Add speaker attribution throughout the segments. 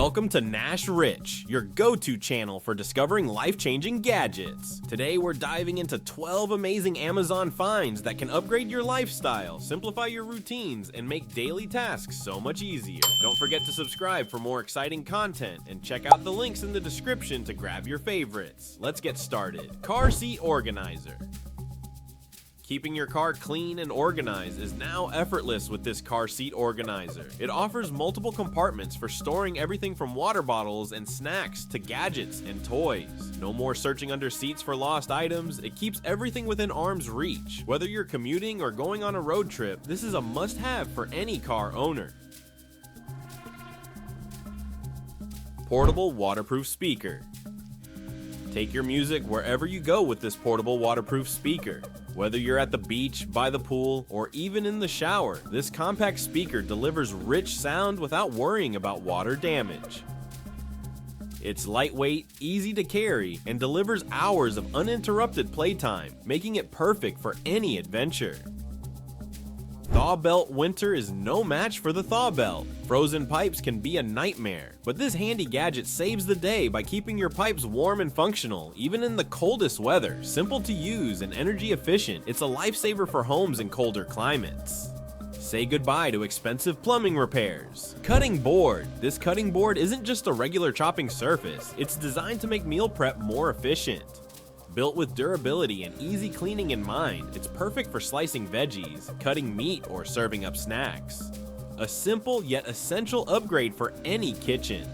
Speaker 1: Welcome to Nash Rich, your go-to channel for discovering life-changing gadgets. Today we're diving into 12 amazing Amazon finds that can upgrade your lifestyle, simplify your routines, and make daily tasks so much easier. Don't forget to subscribe for more exciting content and check out the links in the description to grab your favorites. Let's get started. Car seat organizer. Keeping your car clean and organized is now effortless with this car seat organizer. It offers multiple compartments for storing everything from water bottles and snacks to gadgets and toys. No more searching under seats for lost items. It keeps everything within arm's reach. Whether you're commuting or going on a road trip, this is a must-have for any car owner. Portable waterproof speaker. Take your music wherever you go with this portable waterproof speaker. Whether you're at the beach, by the pool, or even in the shower, this compact speaker delivers rich sound without worrying about water damage. It's lightweight, easy to carry, and delivers hours of uninterrupted playtime, making it perfect for any adventure. Thaw belt winter is no match for the thaw belt. Frozen pipes can be a nightmare, but this handy gadget saves the day by keeping your pipes warm and functional, even in the coldest weather. Simple to use and energy efficient, it's a lifesaver for homes in colder climates. Say goodbye to expensive plumbing repairs. Cutting board. This cutting board isn't just a regular chopping surface, it's designed to make meal prep more efficient. Built with durability and easy cleaning in mind, it's perfect for slicing veggies, cutting meat, or serving up snacks. A simple yet essential upgrade for any kitchen.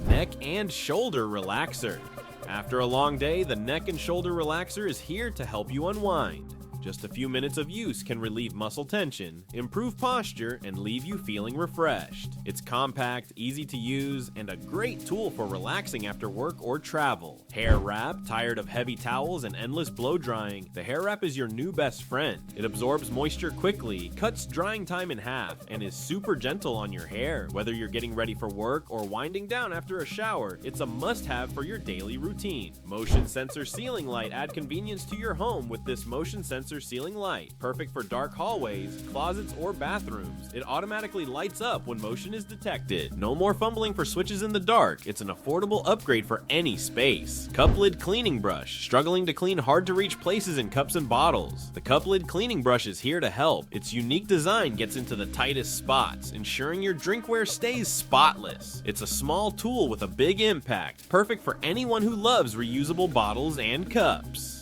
Speaker 1: Neck and shoulder relaxer. After a long day, the neck and shoulder relaxer is here to help you unwind. Just a few minutes of use can relieve muscle tension, improve posture, and leave you feeling refreshed. It's compact, easy to use, and a great tool for relaxing after work or travel. Hair wrap. Tired of heavy towels and endless blow drying? The hair wrap is your new best friend. It absorbs moisture quickly, cuts drying time in half, and is super gentle on your hair. Whether you're getting ready for work or winding down after a shower, it's a must-have for your daily routine. Motion sensor ceiling light. Add convenience to your home with this motion sensor ceiling light. Perfect for dark hallways, closets, or bathrooms. It automatically lights up when motion is detected. No more fumbling for switches in the dark. It's an affordable upgrade for any space. Cup lid cleaning brush. Struggling to clean hard to reach places in cups and bottles? The cup lid cleaning brush is here to help. Its unique design gets into the tightest spots, ensuring your drinkware stays spotless. It's a small tool with a big impact, perfect for anyone who loves reusable bottles and cups.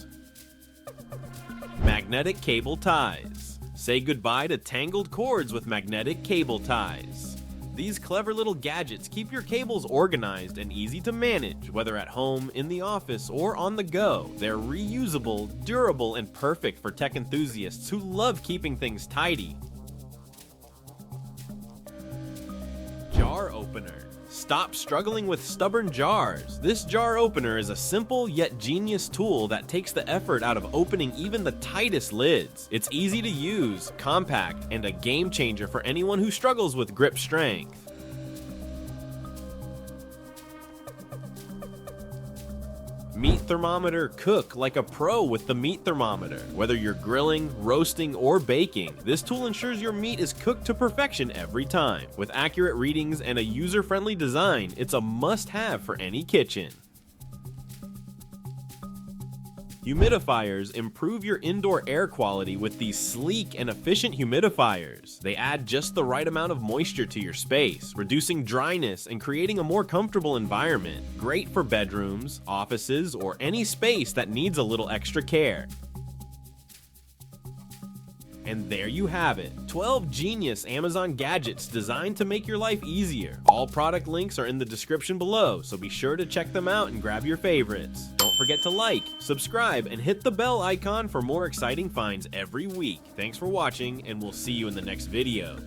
Speaker 1: Magnetic cable ties. Say goodbye to tangled cords with magnetic cable ties. These clever little gadgets keep your cables organized and easy to manage, whether at home, in the office, or on the go. They're reusable, durable, and perfect for tech enthusiasts who love keeping things tidy. Jar opener. Stop struggling with stubborn jars. This jar opener is a simple yet genius tool that takes the effort out of opening even the tightest lids. It's easy to use, compact, and a game changer for anyone who struggles with grip strength. Meat thermometer. Cook like a pro with the meat thermometer. Whether you're grilling, roasting, or baking, this tool ensures your meat is cooked to perfection every time. With accurate readings and a user-friendly design, it's a must-have for any kitchen. Humidifiers. Improve your indoor air quality with these sleek and efficient humidifiers. They add just the right amount of moisture to your space, reducing dryness and creating a more comfortable environment. Great for bedrooms, offices, or any space that needs a little extra care. And there you have it, 12 genius Amazon gadgets designed to make your life easier. All product links are in the description below, so be sure to check them out and grab your favorites. Don't forget to like, subscribe, and hit the bell icon for more exciting finds every week. Thanks for watching, and we'll see you in the next video.